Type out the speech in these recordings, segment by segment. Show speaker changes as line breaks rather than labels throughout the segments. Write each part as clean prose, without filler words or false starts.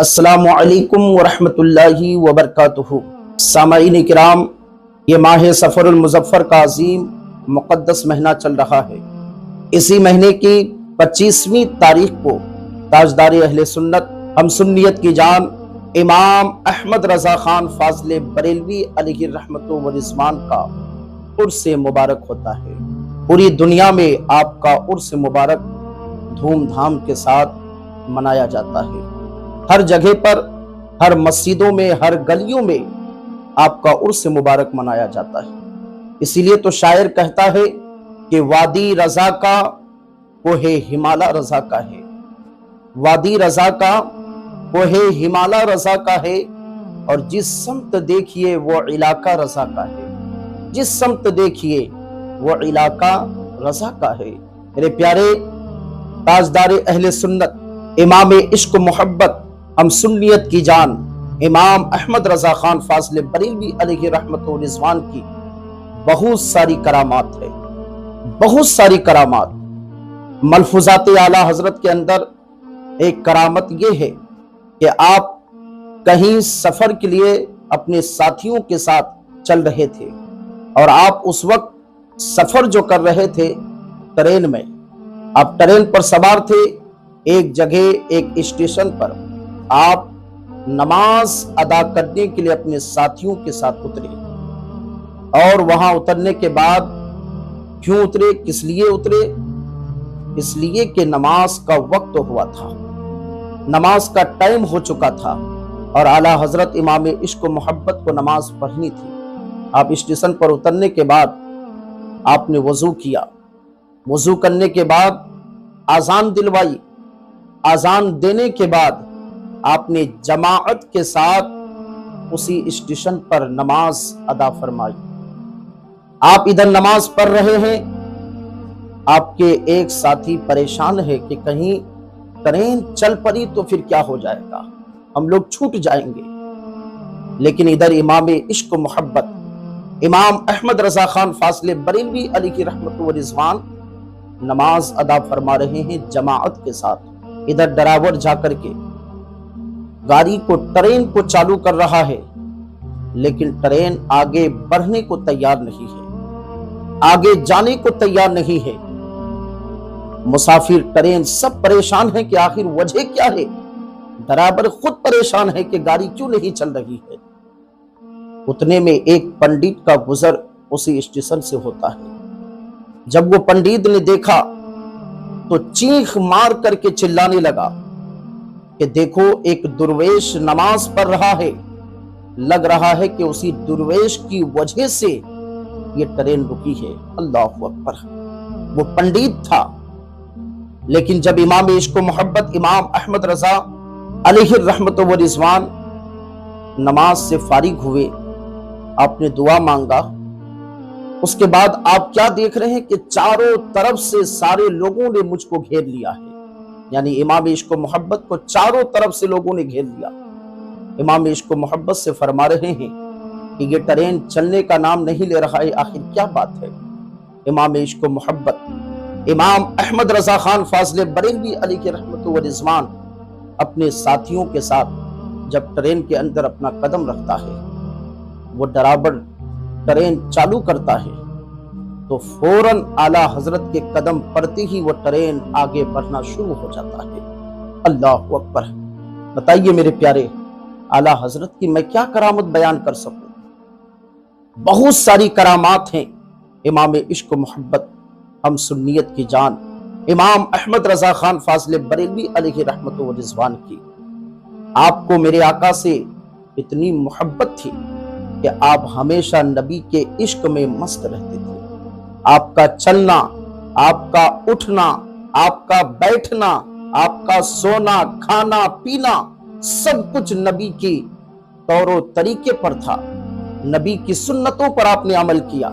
السلام علیکم ورحمۃ اللہ وبرکاتہ۔ سامعین کرام، یہ ماہ سفر المظفر کا عظیم مقدس مہینہ چل رہا ہے۔ اسی مہینے کی 25ویں تاریخ کو تاجدار اہل سنت ہم سنیت کی جان امام احمد رضا خان فاضل بریلوی علیہ الرحمت و رضوان کا عرس مبارک ہوتا ہے۔ پوری دنیا میں آپ کا عرس مبارک دھوم دھام کے ساتھ منایا جاتا ہے۔ ہر جگہ پر، ہر مسجدوں میں، ہر گلیوں میں آپ کا عرس مبارک منایا جاتا ہے۔ اسی لیے تو شاعر کہتا ہے کہ وادی رضا کا کوہ ہمالا رضا کا ہے، وادی رضا کا کوہ ہمالا رضا کا ہے، اور جس سمت دیکھیے وہ علاقہ رضا کا ہے، جس سمت دیکھیے وہ علاقہ رضا کا ہے۔ میرے پیارے تاجدار اہل سنت، امام عشق و محبت، ہم سنیت کی جان امام احمد رضا خان فاضل بریلوی علیہ رحمت و رضوان کی بہت ساری کرامات ہے، بہت ساری کرامات۔ ملفوظات اعلیٰ حضرت کے اندر ایک کرامت یہ ہے کہ آپ کہیں سفر کے لیے اپنے ساتھیوں کے ساتھ چل رہے تھے، اور آپ اس وقت سفر جو کر رہے تھے ٹرین میں، آپ ٹرین پر سوار تھے۔ ایک جگہ، ایک اسٹیشن پر آپ نماز ادا کرنے کے لیے اپنے ساتھیوں کے ساتھ اترے، اور وہاں اترنے کے بعد کیوں اترے، کس لیے اترے؟ اس لیے کہ نماز کا وقت ہوا تھا، نماز کا ٹائم ہو چکا تھا، اور اعلیٰ حضرت امام عشق و محبت کو نماز پڑھنی تھی۔ آپ اسٹیشن پر اترنے کے بعد آپ نے وضو کیا، وضو کرنے کے بعد اذان دلوائی، اذان دینے کے بعد آپ نے جماعت کے ساتھ اسی اسٹیشن پر نماز ادا فرمائی۔ آپ ادھر نماز پڑھ رہے ہیں، آپ کے ایک ساتھی پریشان ہے کہ کہیں ٹرین چل پڑی تو پھر کیا ہو جائے گا، ہم لوگ چھوٹ جائیں گے۔ لیکن ادھر امام عشق و محبت امام احمد رضا خان فاضل بریلوی علیہ رحمت و رضوان نماز ادا فرما رہے ہیں جماعت کے ساتھ۔ ادھر ڈرائیور جا کر کے گاڑی کو، ٹرین کو چالو کر رہا ہے، لیکن ٹرین آگے بڑھنے کو تیار نہیں ہے، آگے جانے کو تیار نہیں ہے۔ مسافر، ٹرین سب پریشان ہیں کہ آخر وجہ کیا ہے۔ ڈرائیور خود پریشان ہے کہ گاڑی کیوں نہیں چل رہی ہے۔ اتنے میں ایک پنڈت کا گزر اسی اسٹیشن سے ہوتا ہے۔ جب وہ پنڈت نے دیکھا تو چیخ مار کر کے چلانے لگا کہ دیکھو، ایک درویش نماز پڑھ رہا ہے، لگ رہا ہے کہ اسی درویش کی وجہ سے یہ ٹرین رکی ہے۔ اللہ اکبر! وہ پنڈت تھا، لیکن جب امام عشق و محبت امام احمد رضا علیہ الرحمت و رضوان نماز سے فارغ ہوئے، آپ نے دعا مانگا۔ اس کے بعد آپ کیا دیکھ رہے ہیں کہ چاروں طرف سے سارے لوگوں نے مجھ کو گھیر لیا ہے، یعنی امام عشق و محبت کو چاروں طرف سے لوگوں نے گھیر لیا۔ امام عشق و محبت سے فرما رہے ہیں کہ یہ ٹرین چلنے کا نام نہیں لے رہا ہے، آخر کیا بات ہے؟ امام عشق و محبت امام احمد رضا خان فاضل بریلوی علیہ رحمت و رضوان اپنے ساتھیوں کے ساتھ جب ٹرین کے اندر اپنا قدم رکھتا ہے، وہ ڈرائیور ٹرین چالو کرتا ہے تو فوراً اعلیٰ حضرت کے قدم پڑتے ہی وہ ٹرین آگے بڑھنا شروع ہو جاتا ہے۔ اللہ اکبر! بتائیے میرے پیارے، اعلیٰ حضرت کی میں کیا کرامت بیان کر سکوں؟ بہت ساری کرامات ہیں امام عشق و محبت ہم سنیت کی جان امام احمد رضا خان فاضل بریلوی علیہ رحمت و رضوان کی۔ آپ کو میرے آقا سے اتنی محبت تھی کہ آپ ہمیشہ نبی کے عشق میں مست رہتے تھے۔ آپ کا چلنا، آپ کا اٹھنا، آپ کا بیٹھنا، آپ کا سونا، کھانا، پینا، سب کچھ نبی کی طور و طریقے پر تھا۔ نبی کی سنتوں پر آپ نے عمل کیا،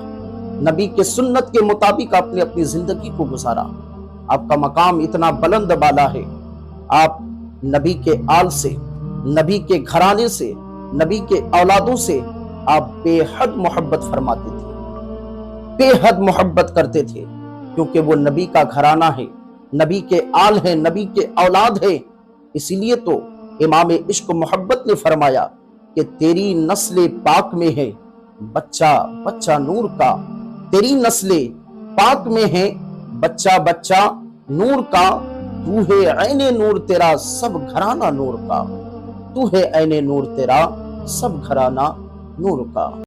نبی کے سنت کے مطابق آپ نے اپنی زندگی کو گزارا۔ آپ کا مقام اتنا بلند بالا ہے، آپ نبی کے آل سے، نبی کے گھرانے سے، نبی کے اولادوں سے آپ بے حد محبت فرماتے تھے، بے حد محبت کرتے تھے، کیونکہ وہ نبی کا گھرانہ ہے، نبی کے آل ہے، نبی کے اولاد ہے۔ اسی لیے تو امام عشق و محبت نے فرمایا کہ تیری نسل پاک میں ہے بچہ بچہ نور کا، تیری نسل پاک میں ہے بچہ بچہ نور کا، تو ہے عین نور تیرا سب گھرانہ نور کا، تو ہے عین نور تیرا سب گھرانہ نور کا۔